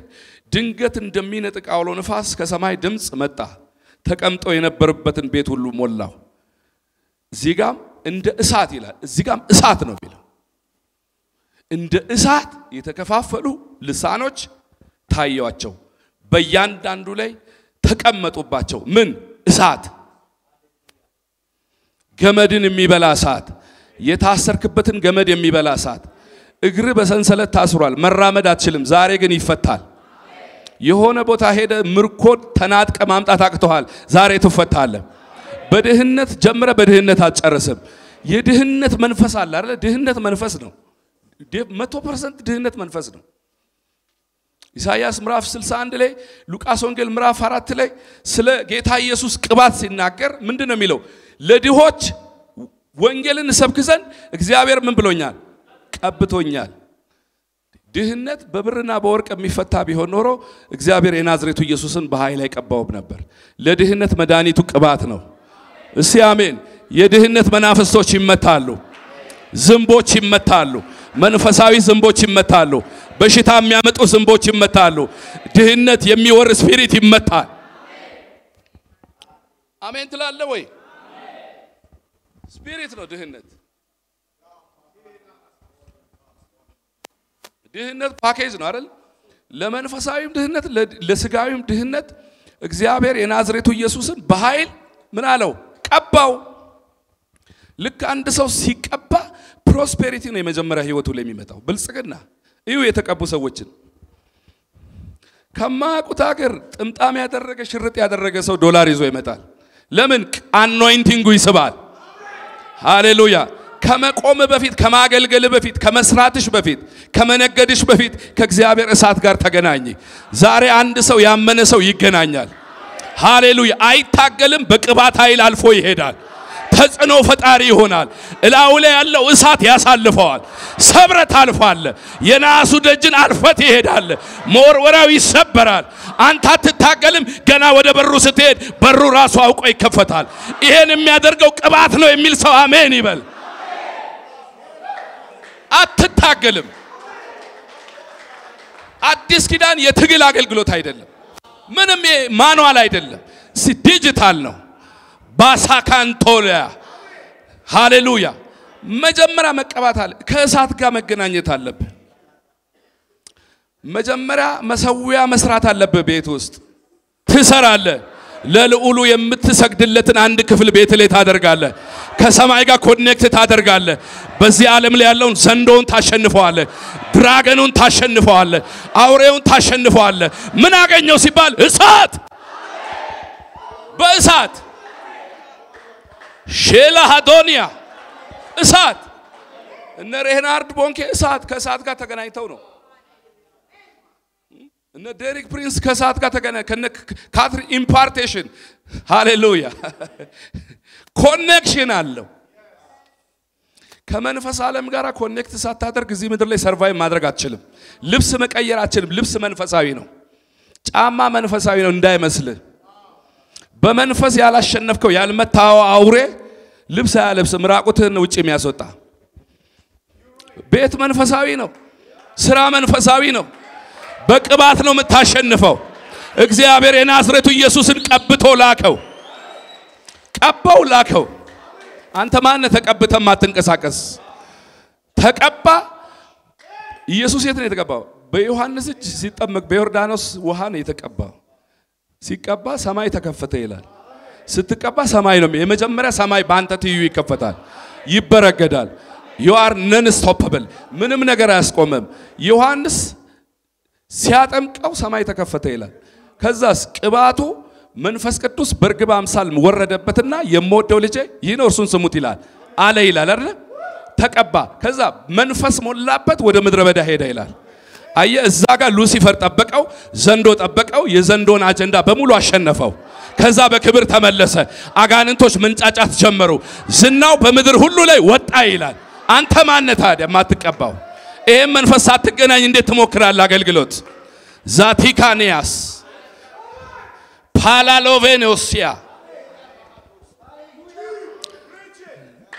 ድንገት እንደሚነጥቅ አውሎ ነፋስ ከሰማይ ድምጽ መጣ ተቀምጦ የነበረበትን ቤት ሁሉ ሞላው እዚጋም እንደ እሳት ይላል እዚጋም እሳት ነው ይላል እንደ እሳት የተከፋፈሉ ልሳኖች ታዩአቸው በእያንዳንዱ ላይ ተቀመጡባቸው ምን እሳት ገመድን የሚበላ እሳት የታሰርክበትን ገመድ የሚበላ እሳት እግር በሰንሰለት ታስሯል መራመድ አትችልም ዛሬ ግን ይፈታል የሆነ ቦታ ሄደ ምርኮድ ተናጥቀ ማምጣት አቅቶሃል ዛሬ ትፈታለህ በድህነት ጀምረ በድህነት አትጨርስም የድህነት መንፈስ አለ አይደል ድህነት መንፈስ ነው 100% ድህነት መንፈስ ነው ኢሳይያስ ምዕራፍ 61 ላይ ሉቃስ ወንጌል ምዕራፍ 4 ላይ ስለ ጌታ ኢየሱስ ቅባት ሲናገር ምንድነው የሚለው ለድሆች ወንጌልን ሰብክ ዘንድ እግዚአብሔር ምን ብሎኛል ቀብቶኛል ድህነት በብርና በወርቅ የሚፈታ ቢሆን ኖሮ እግዚአብሔር የናዝሬቱ ኢየሱስን በኃይል አይቀባውም ነበር ለድህነት መድኃኒቱ ቅባት ነው እሺ አሜን የድህነት መናፍስቶች ይመታሉ ዝንቦች ይመታሉ መንፈሳዊ ዝንቦች ይመታሉ በሽታ የሚያመጡ ዝንቦች ይመታሉ ድህነት የሚወር ስፒሪት ይመታል አሜን ትላለ ወይ ስፒሪት ነው ድህነት ፓኬጅ ነው አይደል ለመንፈሳዊም ድህነት ለስጋዊም ድህነት እግዚአብሔር የናዝሬቱ ኢየሱስን በኃይል ምን አለው ቀባው ልክ አንድ ሰው ሲቀባ ፕሮስፔሪቲ ነው የመጀመሪያ ህይወቱ ላይ የሚመጣው ብልጽግና እዩ የተቀቡ ሰዎችን ከማቁት ሀገር ጥምጣም ያደረገ ሽርጥ ያደረገ ሰው ዶላር ይዞ ይመጣል ለምን አኖይንቲንጉ ይስባል ሃሌሉያ ከመቆም በፊት ከማገልገል በፊት ከመስራትሽ በፊት ከመነገድሽ በፊት ከእግዚአብሔር እሳት ጋር ተገናኝ ዛሬ አንድ ሰው ያመነ ሰው ይገናኛል ሃሌሉያ አይታገልም በቅባት ኃይል አልፎ ይሄዳል ተጽኖ ፈጣሪ ይሆናል እላው ላይ ያለው እሳት ያሳልፈዋል ሰብረት አልፋለ የናሱ ደጅን አልፈት ይሄዳል ሞርወራው ይሰበራል አንተ አትታገልም ገና ወደ በሩ ስትሄድ በሩ ራሱ አውቆ ይከፈታል ይሄን የሚያደርገው ቅባት ነው የሚል ሰው አሜን ይበል አትታገልም አዲስ ኪዳን የትግል አገልግሎት አይደለም ምንም ማኑዋል አይደለም ዲጂታል ነው ባሳካንቶሊያ ሃሌሉያ መጀመሪያ መቀባት አለ ከእሳት ጋር መገናኘት አለበት መጀመሪያ መሰዊያ መስራት አለበት ቤት ውስጥ ትሰራለህ ለልዑሉ የምትሰግድለትን አንድ ክፍል ቤት ላይ ታደርጋለህ ከሰማይ ጋር ኮኔክት ታደርጋለህ በዚህ ዓለም ላይ ያለውን ዘንዶውን ታሸንፈዋለህ ድራገኑን ታሸንፈዋለህ አውሬውን ታሸንፈዋለህ ምን አገኘው ሲባል እሳት በእሳት ሼላ ሃዶኒያ እሳት እነ ሬናርድ ቦንኬ እሳት ከእሳት ጋር ተገናኝተው ነው እነ ዴሪክ ፕሪንስ ከሳት ጋር ተገናኘ ከነ ካትሪ ኢምፓርቴሽን ሃሌሉያ ኮኔክሽን አለው ከመንፈስ ዓለም ጋር ኮኔክት ሳታደርግ እዚህ ምድር ላይ ሰርቫይቭ ማድረግ አትችልም ልብስ መቀየር አትችልም ልብስ መንፈሳዊ ነው ጫማ መንፈሳዊ ነው እንዳይመስል በመንፈስ ያላሸነፍከው ያልመታው አውሬ ልብስ ያለብስ ምራቁትን ውጪ የሚያስወጣ ቤት መንፈሳዊ ነው ስራ መንፈሳዊ ነው በቅባት ነው የምታሸንፈው እግዚአብሔር የናዝሬቱ ኢየሱስን ቀብቶ ላከው ቀባው ላከው አንተ ማን ተቀብተ ማትንቀሳቀስ ተቀባ ኢየሱስ የት ነው የተቀባው በዮሐንስ እጅ ሲጠመቅ በዮርዳኖስ ውሃ ነው የተቀባው ሲቀባ ሰማይ ተከፈተ ይላል ስትቀባ ሰማይ ነው የመጀመሪያ ሰማይ ባንተ ትዩ ይከፈታል ይበረገዳል you are non stoppable ምንም ነገር አያስቆምም ዮሐንስ ሲያጠምቀው ሰማይ ተከፈተ ይላል ከዛስ ቅባቱ መንፈስ ቅዱስ በርግብ አምሳል ወረደበትና የሞደው ልጄ ይህ ነው እርሱን ስሙት ይላል አለ ይላል አይደል ተቀባ ከዛ መንፈስ ሞላበት ወደ ምድረ በዳ ሄደ ይላል አየ እዛ ጋር ሉሲፈር ጠበቀው ዘንዶ ጠበቀው የዘንዶን አጀንዳ በሙሉ አሸነፈው ከዛ በክብር ተመለሰ አጋንንቶች መንጫጫት ጀመሩ ዝናው በምድር ሁሉ ላይ ወጣ ይላል አንተ ማን ታዲያ ማትቀባው ይሄን መንፈስ ሳትገናኝ እንዴት ትሞክራለህ አገልግሎት ዛቲካኒያስ ፓላሎቬኖሲያ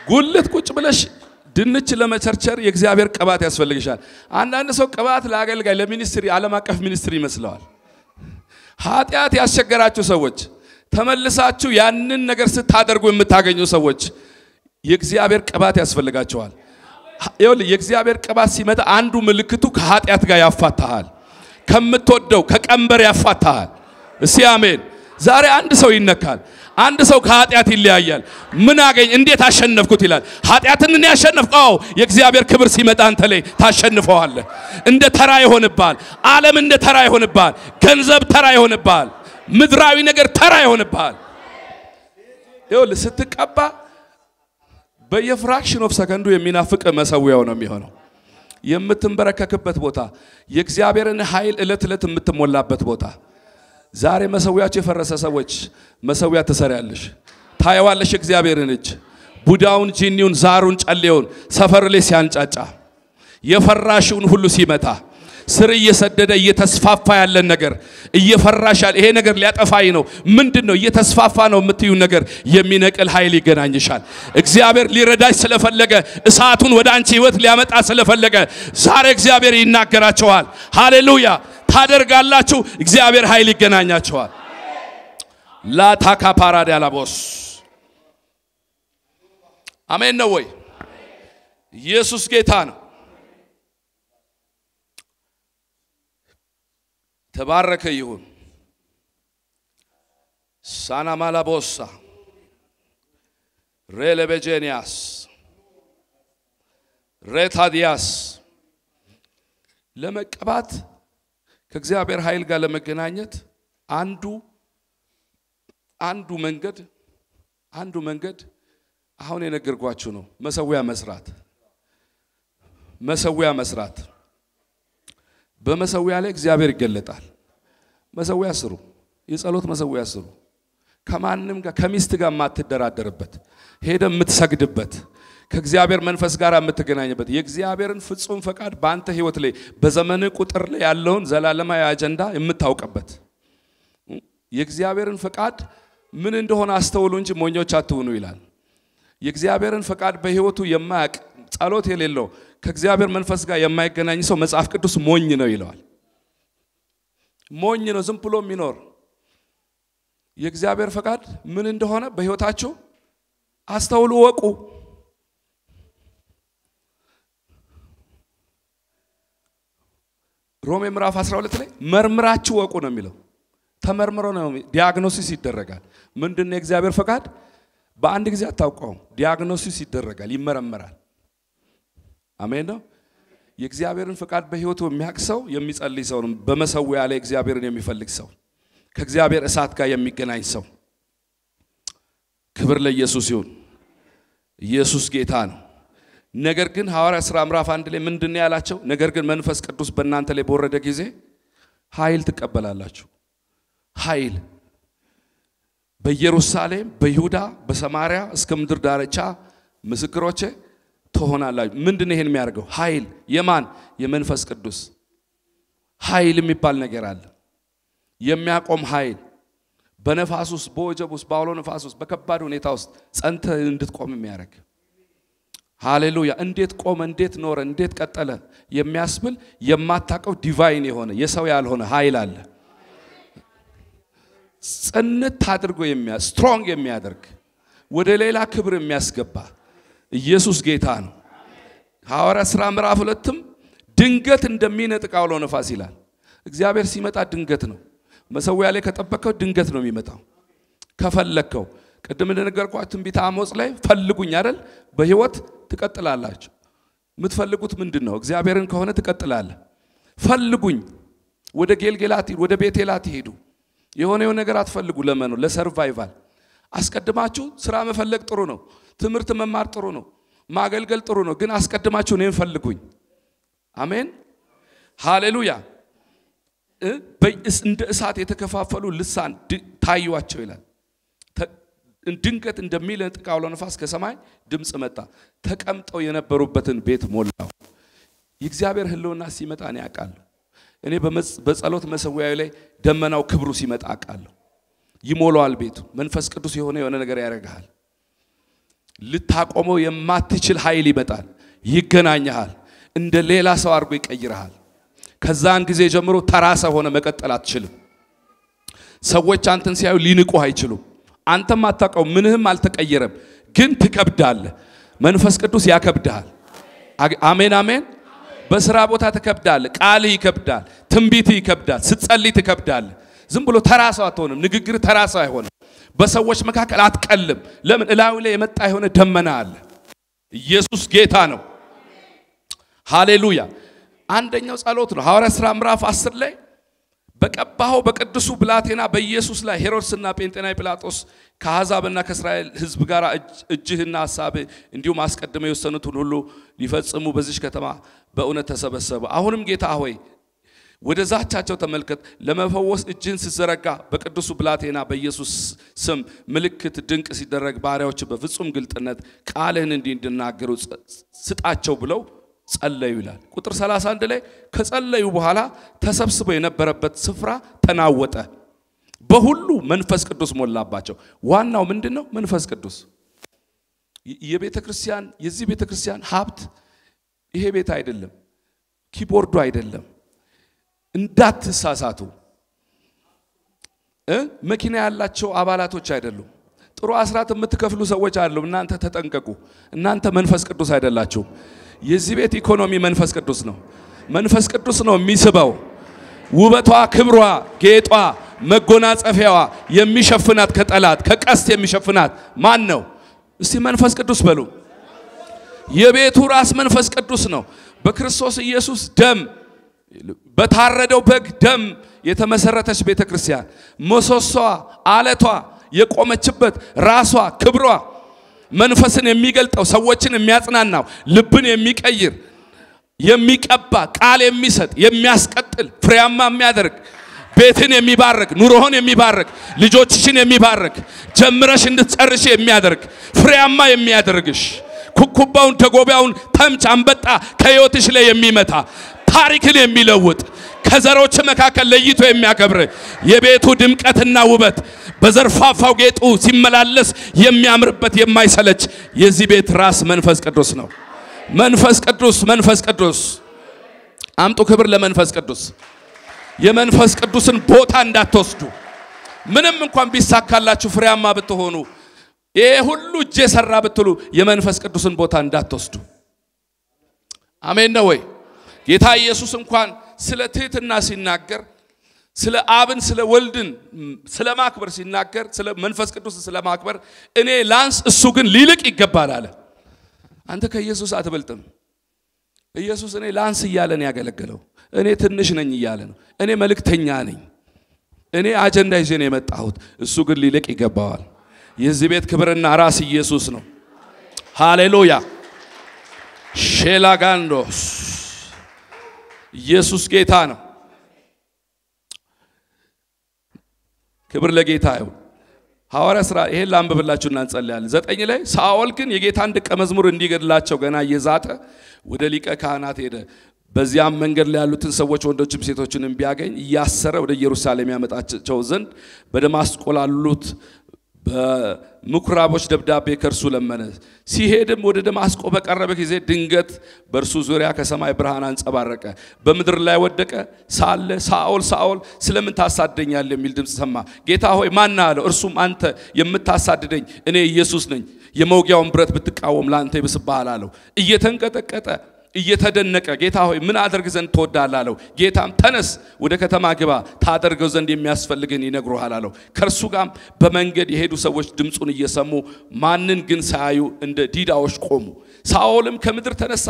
ጉልት ቁጭ ብለሽ ድንች ለመቸርቸር የእግዚአብሔር ቅባት ያስፈልግሻል አንዳንድ ሰው ቅባት ለአገልጋይ ለሚኒስትሪ ዓለም አቀፍ ሚኒስትሪ ይመስላል ኃጢአት ያስቸገራችሁ ሰዎች ተመልሳችሁ ያንን ነገር ስታደርጉ የምታገኙ ሰዎች የእግዚአብሔር ቅባት ያስፈልጋቸዋል ይኸውል የእግዚአብሔር ቅባት ሲመጣ አንዱ ምልክቱ ከኃጢአት ጋር ያፋታሃል ከምትወደው ከቀንበር ያፋታሃል እሺ አሜን ዛሬ አንድ ሰው ይነካል አንድ ሰው ከኃጢአት ይለያያል ምን አገኝ እንዴት አሸነፍኩት ይላል ኃጢአትን እኔ ያሸነፍከው የእግዚአብሔር ክብር ሲመጣ አንተ ላይ ታሸንፈዋለህ እንደ ተራ ይሆንባል ዓለም እንደ ተራ ይሆንባል ገንዘብ ተራ ይሆንባል ምድራዊ ነገር ተራ ይሆንባል ይኸውል ስትቀባ በየፍራክሽን ኦፍ ሰከንዱ የሚናፍቅ መሰዊያው ነው የሚሆነው የምትንበረከክበት ቦታ የእግዚአብሔርን ኃይል እለት እለት የምትሞላበት ቦታ ዛሬ መሰዊያቸው የፈረሰ ሰዎች መሰዊያ ተሰሪያለሽ ታየዋለሽ እግዚአብሔርን እጅ ቡዳውን ጂኒውን ዛሩን ጨሌውን ሰፈር ላይ ሲያንጫጫ የፈራሽውን ሁሉ ሲመታ ስር እየሰደደ እየተስፋፋ ያለ ነገር እየፈራሻል ይሄ ነገር ሊያጠፋይ ነው ምንድነው እየተስፋፋ ነው የምትዩ ነገር የሚነቅል ኃይል ይገናኝሻል እግዚአብሔር ሊረዳሽ ስለፈለገ እሳቱን ወደ አንቺ ህይወት ሊያመጣ ስለፈለገ ዛሬ እግዚአብሔር ይናገራቸዋል ሃሌሉያ ታደርጋላችሁ እግዚአብሔር ኃይል ይገናኛቸዋል ላታካ ፓራዲያላቦስ አሜን ነው ወይ ኢየሱስ ጌታ ነው ተባረከ ይሁን ሳና ማላቦሳ ሬሌቤጄኒያስ ሬታዲያስ ለመቀባት ከእግዚአብሔር ኃይል ጋር ለመገናኘት አንዱ መንገድ አሁን የነገርኳችሁ ነው መሰዊያ መስራት በመሰዊያ ላይ እግዚአብሔር ይገለጣል መሰዊያ ስሩ የጸሎት መሰዊያ ስሩ ከማንንም ጋር ከሚስት ጋር ማትደራደርበት ሄደ የምትሰግድበት ከእግዚአብሔር መንፈስ ጋር የምትገናኝበት የእግዚአብሔርን ፍጹም ፈቃድ በአንተ ህይወት ላይ በዘመን ቁጥር ላይ ያለውን ዘላለማዊ አጀንዳ የምታውቀበት የእግዚአብሔርን ፈቃድ ምን እንደሆነ አስተውሉ እንጂ ሞኞች አትሁኑ ይላል የእግዚአብሔርን ፈቃድ በህይወቱ የማያቅ ጸሎት የሌለው ከእግዚአብሔር መንፈስ ጋር የማይገናኝ ሰው መጽሐፍ ቅዱስ ሞኝ ነው ይላል ሞኝ ነው ዝም ብሎ የሚኖር የእግዚአብሔር ፈቃድ ምን እንደሆነ በህይወታችሁ አስተውሉ ወቁ ሮሜ ምዕራፍ 12 ላይ መርምራችሁ ወቁ ነው የሚለው ተመርምሮ ነው ዲያግኖሲስ ይደረጋል ምንድነው የእግዚአብሔር ፈቃድ በአንድ ጊዜ አታውቀው ዲያግኖሲስ ይደረጋል ይመረመራል አሜን ነው የእግዚአብሔርን ፈቃድ በህይወቱ የሚያክሰው የሚጸልይ ሰው ነው በመሰዊያ ላይ እግዚአብሔርን የሚፈልግ ሰው ከእግዚአብሔር እሳት ጋር የሚገናኝ ሰው ክብር ለኢየሱስ ይሁን ኢየሱስ ጌታ ነው ነገር ግን ሐዋርያ ሥራ ምዕራፍ 1 ላይ ምንድነው ያላቸው ነገር ግን መንፈስ ቅዱስ በእናንተ ላይ በወረደ ጊዜ ኃይል ትቀበላላችሁ ኃይል በኢየሩሳሌም በይሁዳ በሰማሪያ እስከ ምድር ዳርቻ ምስክሮቼ ትሆናላችሁ ምንድነው ይሄን የሚያርገው ኃይል የማን የመንፈስ ቅዱስ ኃይል የሚባል ነገር አለ የሚያቆም ኃይል በነፋስ ውስጥ በወጀብ ውስጥ ባውሎ ነፋስ ውስጥ በከባድ ሁኔታ ውስጥ ጸንተ እንድትቆም የሚያረግ ሃሌሉያ እንዴት ቆመ እንዴት ኖረ እንዴት ቀጠለ የሚያስብል የማታቀው ዲቫይን የሆነ የሰው ያልሆነ ኃይል አለ ጸንት አድርጎ ስትሮንግ የሚያደርግ ወደ ሌላ ክብር የሚያስገባ ኢየሱስ ጌታ ነው ሐዋርያት ሥራ ምዕራፍ 2ም ድንገት እንደሚነጥቅ አውሎ ነፋስ ይላል እግዚአብሔር ሲመጣ ድንገት ነው መሰዊያ ላይ ከጠበቀው ድንገት ነው የሚመጣው ከፈለከው ቀደም እንደነገርኳችሁ ትንቢተ አሞጽ ላይ ፈልጉኝ አይደል በህይወት ትቀጥላላችሁ የምትፈልጉት ምንድነው እግዚአብሔርን ከሆነ ትቀጥላለ ፈልጉኝ ወደ ጌልጌላት ወደ ቤቴላት ሄዱ የሆነው ነገር አትፈልጉ ለምን ለሰርቫይቫል አስቀድማችሁ ስራ መፈለግ ጥሩ ነው ትምርት መማር ጥሩ ነው ማገልገል ጥሩ ነው ግን አስቀድማችሁ እኔን ፈልጉኝ አሜን ሃሌሉያ እንደ እሳት የተከፋፈሉ ልሳን ታዩዋቸው ይላል ድንገት እንደሚነጥቅ አውሎ ነፋስ ከሰማይ ድምጽ መጣ ተቀምጠው የነበሩበትን ቤት ሞላው የእግዚአብሔር ህልውና ሲመጣ ነው ያቃለሁ እኔ በጸሎት መሰዊያዬ ላይ ደመናው ክብሩ ሲመጣ አቃለሁ ይሞላዋል ቤቱ መንፈስ ቅዱስ የሆነ ነገር ያረጋል ልታቆመው የማትችል ኃይል ይመጣል ይገናኛል እንደ ሌላ ሰው አርጎ ይቀይራል ከዛን ጊዜ ጀምሮ ተራሰ ሆነ መቀጠል አትችልም ሰዎች አንተን ሲያዩ ሊንቁ አይችሉም አንተም አታቀው ምንህም አልተቀየረም ግን ትከብዳለህ መንፈስ ቅዱስ ያከብዳል አሜን አሜን በስራ ቦታ ተከብዳለህ ቃል ይከብዳል ትንቢት ይከብዳል ስትጸልይ ትከብዳለህ ዝም ብሎ ተራሰው አትሆንም ንግግር ተራሰው አይሆንም በሰዎች መካከል አትቀልም ለምን እላው ላይ የመጣ የሆነ ደመና አለ ኢየሱስ ጌታ ነው ሃሌሉያ አንደኛው ጸሎት ነው ሐዋርያት ሥራ ምዕራፍ 10 ላይ በቀባው በቅዱሱ ብላቴና በኢየሱስ ላይ ሄሮድስና ጴንጤናይ ጲላጦስ ከአሕዛብና ከእስራኤል ሕዝብ ጋር እጅህና ሐሳብ እንዲሁም አስቀድመው የወሰኑትን ሁሉ ሊፈጽሙ በዚህ ከተማ በእውነት ተሰበሰቡ አሁንም ጌታ ሆይ ወደ ዛቻቸው ተመልከት ለመፈወስ እጅን ሲዘረጋ በቅዱሱ ብላቴና በኢየሱስ ስም ምልክት ድንቅ ሲደረግ ባሪያዎች በፍጹም ግልጥነት ቃልህን እንዲናገሩ ስጣቸው ብለው ጸለዩ ይላል ቁጥር 31 ላይ ከጸለዩ በኋላ ተሰብስበው የነበረበት ስፍራ ተናወጠ በሁሉ መንፈስ ቅዱስ ሞላባቸው ዋናው ምንድነው መንፈስ ቅዱስ የቤተክርስቲያን የዚህ ቤተክርስቲያን ሀብት ይሄ ቤት አይደለም ኪቦርዱ አይደለም እንዳትሳሳቱ መኪና ያላቸው አባላቶች አይደሉም ጥሩ አስራት የምትከፍሉ ሰዎች አይደሉም እናንተ ተጠንቀቁ እናንተ መንፈስ ቅዱስ አይደላችሁ የዚህ ቤት ኢኮኖሚ መንፈስ ቅዱስ ነው መንፈስ ቅዱስ ነው የሚስበው ውበቷ ክብሯ ጌጧ መጎናጸፊያዋ የሚሸፍናት ከጠላት ከቀስት የሚሸፍናት ማን ነው እስቲ መንፈስ ቅዱስ በሉ የቤቱ ራስ መንፈስ ቅዱስ ነው በክርስቶስ ኢየሱስ ደም በታረደው በግ ደም የተመሰረተች ቤተክርስቲያን መሰሷ አለቷ የቆመችበት ራሷ ክብሯ መንፈስን የሚገልጠው ሰዎችን የሚያጽናናው ልብን የሚቀይር የሚቀባ ቃል የሚሰጥ የሚያስቀጥል ፍሬያማ የሚያደርግ ቤትን የሚባርክ ኑሮህን የሚባርክ ልጆችሽን የሚባርክ ጀምረሽ እንድትጨርሽ የሚያደርግ ፍሬያማ የሚያደርግሽ ኩኩባውን ተጎቢያውን ተምች አንበጣ ከህይወትሽ ላይ የሚመታ ታሪክን የሚለውጥ ከዘሮች መካከል ለይቶ የሚያከብር የቤቱ ድምቀትና ውበት በዘርፋፋው ጌጡ ሲመላለስ የሚያምርበት የማይሰለች የዚህ ቤት ራስ መንፈስ ቅዱስ ነው መንፈስ ቅዱስ አምጡ ክብር ለመንፈስ ቅዱስ የመንፈስ ቅዱስን ቦታ እንዳትወስዱ ምንም እንኳን ቢሳካላችሁ ፍሬያማ ብትሆኑ ይሄ ሁሉ እጄ ሰራ ብትሉ የመንፈስ ቅዱስን ቦታ እንዳትወስዱ አሜን ነው ወይ ጌታ ኢየሱስ እንኳን ስለ ትህትና ሲናገር ስለ አብን ስለ ወልድን ስለ ማክበር ሲናገር ስለ መንፈስ ቅዱስ ስለ ማክበር እኔ ላንስ እሱ ግን ሊልቅ ይገባል አለ አንተ ከኢየሱስ አትበልጥም ኢየሱስ እኔ ላንስ ይያለን ያገለገለው እኔ ትንሽ ነኝ ይያለ ነው እኔ መልእክተኛ ነኝ እኔ አጀንዳ ይዤ ነው የመጣሁት እሱ ግን ሊልቅ ይገባዋል የዚህ ቤት ክብርና ራስ ኢየሱስ ነው ሃሌሉያ ሼላጋንዶስ ኢየሱስ ጌታ ነው ክብር ለጌታ ይሁን ሐዋርያ ሥራ ይሄን ላንብብላችሁና እንጸልያለን 9 ላይ ሳኦል ግን የጌታን ደቀ መዝሙር እንዲገድላቸው ገና እየዛተ ወደ ሊቀ ካህናት ሄደ በዚያም መንገድ ላይ ያሉትን ሰዎች ወንዶችም ሴቶችንም ቢያገኝ ያሰረ ወደ ኢየሩሳሌም ያመጣቸው ዘንድ በደማስቆ ላሉት በምኩራቦች ደብዳቤ ከርሱ ለመነ ሲሄድም ወደ ደማስቆ በቀረበ ጊዜ ድንገት በርሱ ዙሪያ ከሰማይ ብርሃን አንጸባረቀ በመድር ላይ ወደቀ ሳለ ሳኦል ሳኦል ስለምን ታሳደኛለህ የሚል ድምጽ ሰማ ጌታ ሆይ ማን አለው እርሱም አንተ የምታሳድደኝ እኔ ኢየሱስ ነኝ የመውጊያውን ብረት ብትቃወም ላንተ ይብስብሃል አለው እየተንቀጠቀጠ እየተደነቀ ጌታ ሆይ ምን አደርግ ዘንድ ትወዳለህ አለው ጌታም ተነስ ወደ ከተማ ግባ ታደርገው ዘንድ የሚያስፈልግን ይነግሩሃል አለው ከርሱ ጋር በመንገድ የሄዱ ሰዎች ድምጹን እየሰሙ ማንን ግን ሳያዩ እንደ ዲዳዎች ቆሙ ሳኦልም ከምድር ተነሳ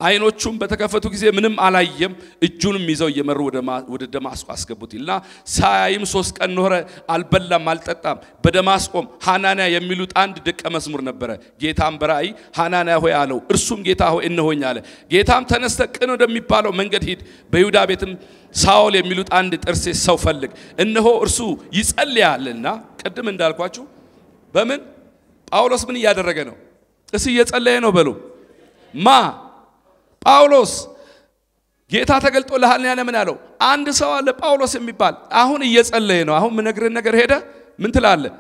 አይኖቹም በተከፈቱ ጊዜ ምንም አላየም እጁንም ይዘው እየመሩ ወደ ደማስቆ አስገቡትና ሳያይም 3 ቀን ኖረ አልበላም አልጠጣም በደማስቆም ሐናንያ የሚሉት አንድ ደቀ መዝሙር ነበረ ጌታም በራእይ ሐናንያ ሆይ አለው እርሱም ጌታ ሆይ እነሆኝ አለ ጌታም ተነስተ ቅን ወደሚባለው መንገድ ሂድ በይሁዳ ቤትም ሳኦል የሚሉት አንድ ጥርሴስ ሰው ፈልግ እነሆ እርሱ ይጸልያልና ቀድም እንዳልኳችሁ በምን ጳውሎስ ምን ያደረገ ነው እሱ እየጸለየ ነው በሉ ማ ጳውሎስ ጌታ ተገልጦልሃል ያለ ምን አለው አንድ ሰው አለ ጳውሎስ የሚባል አሁን እየጸለየ ነው አሁን ምን ነገር ሄደ ምን ትላለህ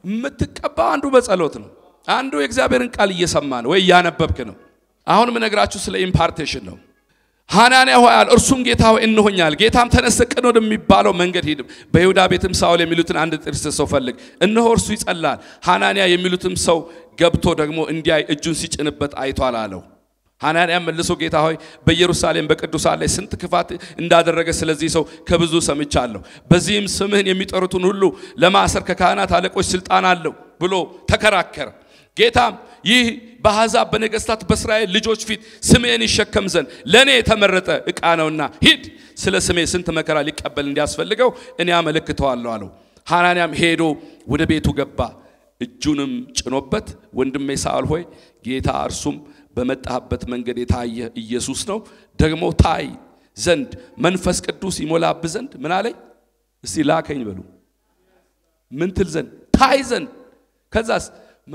የምትቀባው አንዱ በጸሎት ነው አንዱ የእግዚአብሔርን ቃል እየሰማ ነው ወይ ያነበብክ ነው አሁን ምን ነግራችሁ ስለ ኢምፓርቴሽን ነው ሐናንያ ሆይ አለ እርሱም ጌታ ሆይ እነሆኛል ጌታም ተነስተ ቅን ወደሚባለው መንገድ ሂድ በይሁዳ ቤትም ሳኦል የሚሉትን አንድ ጥርሴስ ሰው ፈልግ እነሆ እርሱ ይጸልያል ሐናንያ የሚሉትም ሰው ገብቶ ደግሞ እንዲያይ እጁን ሲጭንበት አይቷል አለው ሐናንያ መልሶ ጌታ ሆይ በኢየሩሳሌም በቅዱሳን ላይ ስንት ክፋት እንዳደረገ ስለዚህ ሰው ከብዙ ሰምቻለሁ በዚህም ስምህን የሚጠሩትን ሁሉ ለማሰር ከካህናት አለቆች ስልጣን አለው ብሎ ተከራከረ ጌታም ይህ በአሕዛብ በነገስታት በእስራኤል ልጆች ፊት ስሜን ይሸከም ዘንድ ለኔ የተመረጠ ዕቃ ነውና ሂድ ስለ ስሜ ስንት መከራ ሊቀበል እንዲያስፈልገው እኔ አመለክተዋለሁ አለው ሐናንያም ሄዶ ወደ ቤቱ ገባ እጁንም ጭኖበት ወንድሜ ሳኦል ሆይ ጌታ እርሱም በመጣበት መንገድ የታየ ኢየሱስ ነው ደግሞ ታይ ዘንድ መንፈስ ቅዱስ ይሞላብ ዘንድ ምን አለኝ እስቲ ላከኝ በሉ ምን ትል ዘንድ ታይ ዘንድ ከዛስ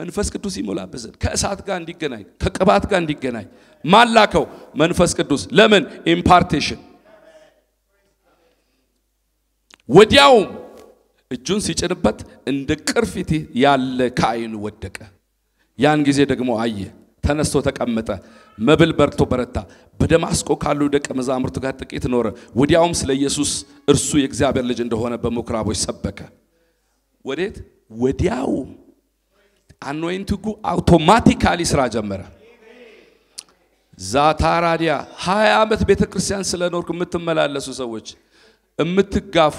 መንፈስ ቅዱስ ይሞላብ ዘንድ ከእሳት ጋር እንዲገናኝ ከቅባት ጋር እንዲገናኝ ማላከው መንፈስ ቅዱስ ለምን ኢምፓርቴሽን ወዲያው እጁን ሲጭንበት እንደ ቅርፊት ያለ ካይኑ ወደቀ ያን ጊዜ ደግሞ አየ ተነስቶ ተቀመጠ መብል በርቶ በረታ በደማስቆ ካሉ ደቀ መዛሙርቱ ጋር ጥቂት ኖረ ወዲያውም ስለ ኢየሱስ እርሱ የእግዚአብሔር ልጅ እንደሆነ በምኩራቦች ሰበከ ወዴት ወዲያው አኖይንቲንጉ አውቶማቲካሊ ስራ ጀመረ ዛታራዲያ 20 ዓመት ቤተክርስቲያን ስለኖርኩ የምትመላለሱ ሰዎች እምትጋፉ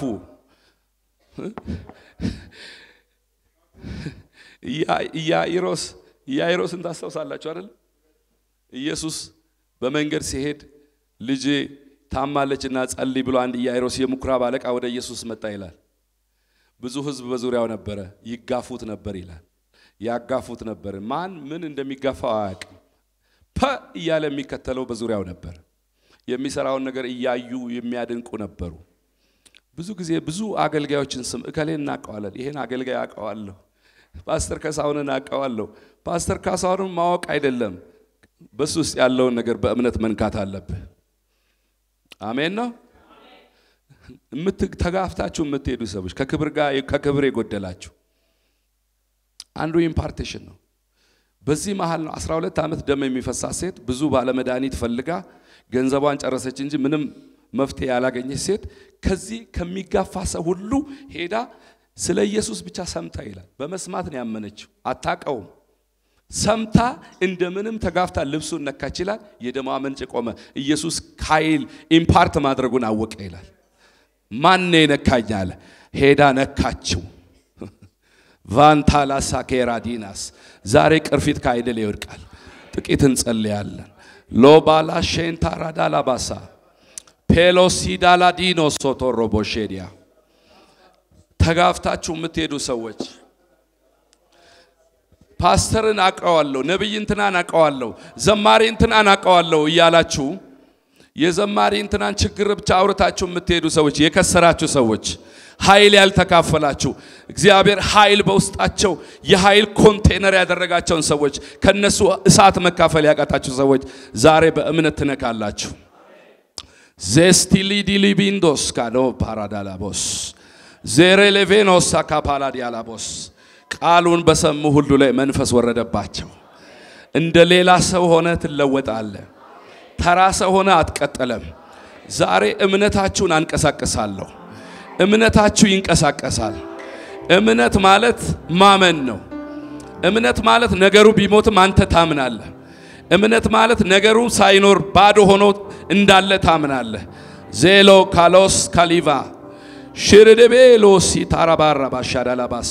ኢያኢሮስን ታስታውሳላችሁ አይደል ኢየሱስ በመንገድ ሲሄድ ልጅ ታማለችና ጸልይ ብሎ አንድ ኢያኢሮስ የምኩራብ አለቃ ወደ ኢየሱስ መጣ ይላል ብዙ ህዝብ በዙሪያው ነበር ይጋፉት ነበር ይላል ያጋፉት ነበር ማን ምን እንደሚጋፋው አያውቅም እያለ የሚከተለው በዙሪያው ነበር የሚሰራውን ነገር እያዩ የሚያደንቁ ነበሩ ብዙ ጊዜ ብዙ አገልጋዮችን ስም እከሌን እናቀዋለን ይሄን አገልጋይ አቀዋለሁ ፓስተር ካሳሁንን አቀዋለሁ ፓስተር ካሳሁንን ማወቅ አይደለም በሱ ውስጥ ያለውን ነገር በእምነት መንካት አለበት አሜን ነው ተጋፍታችሁ የምትሄዱ ሰዎች ከክብር ጋር ከክብር የጎደላችሁ አንዱ ኢምፓርቴሽን ነው በዚህ መሃል ነው 12 ዓመት ደም የሚፈሳት ሴት ብዙ ባለ መድኃኒት ፈልጋ ገንዘቧን ጨረሰች እንጂ ምንም መፍትሄ ያላገኘች ሴት ከዚህ ከሚጋፋ ሰው ሁሉ ሄዳ ስለ ኢየሱስ ብቻ ሰምታ ይላል በመስማት ነው ያመነችው አታቀውም ሰምታ እንደምንም ተጋፍታ ልብሱን ነካች ይላል የደሟ ምንጭ ቆመ ኢየሱስ ኃይል ኢምፓርት ማድረጉን አወቀ ይላል ማን ነካኝ አለ ሄዳ ነካችው ቫንታላ ሳኬራዲናስ ዛሬ ቅርፊት ካይደል ይወድቃል ጥቂት እንጸልያለን ሎባላ ሼንታራዳላ ባሳ ፔሎሲዳላዲኖ ሶቶሮቦሼዲያ ተጋፍታችሁ የምትሄዱ ሰዎች ፓስተርን አቀዋለሁ ነብይ እንትናን አቀዋለሁ ዘማሪ እንትናን አቀዋለሁ እያላችሁ የዘማሪ እንትናን ችግር ብቻ አውርታችሁ የምትሄዱ ሰዎች የከሰራችሁ ሰዎች ኃይል ያልተካፈላችሁ እግዚአብሔር ኃይል በውስጣቸው የኃይል ኮንቴነር ያደረጋቸውን ሰዎች ከነሱ እሳት መካፈል ያቃታችሁ ሰዎች ዛሬ በእምነት ትነካላችሁ ዘስቲሊ ዲሊቢንዶስ ካዶ ፓራዳላቦስ ዘሬሌቬኖስ አካፓላዲያላቦስ ቃሉን በሰሙ ሁሉ ላይ መንፈስ ወረደባቸው እንደ ሌላ ሰው ሆነ ትለወጣለህ ተራ ሰው ሆነ አትቀጠለም ዛሬ እምነታችሁን አንቀሳቀሳለሁ እምነታችሁ ይንቀሳቀሳል እምነት ማለት ማመን ነው እምነት ማለት ነገሩ ቢሞትም አንተ ታምናለህ እምነት ማለት ነገሩ ሳይኖር ባዶ ሆኖ እንዳለ ታምናለህ ዜሎ ካሎስ ካሊቫ ሽርደቤሎሲ ታራባራ ባሻዳላባስ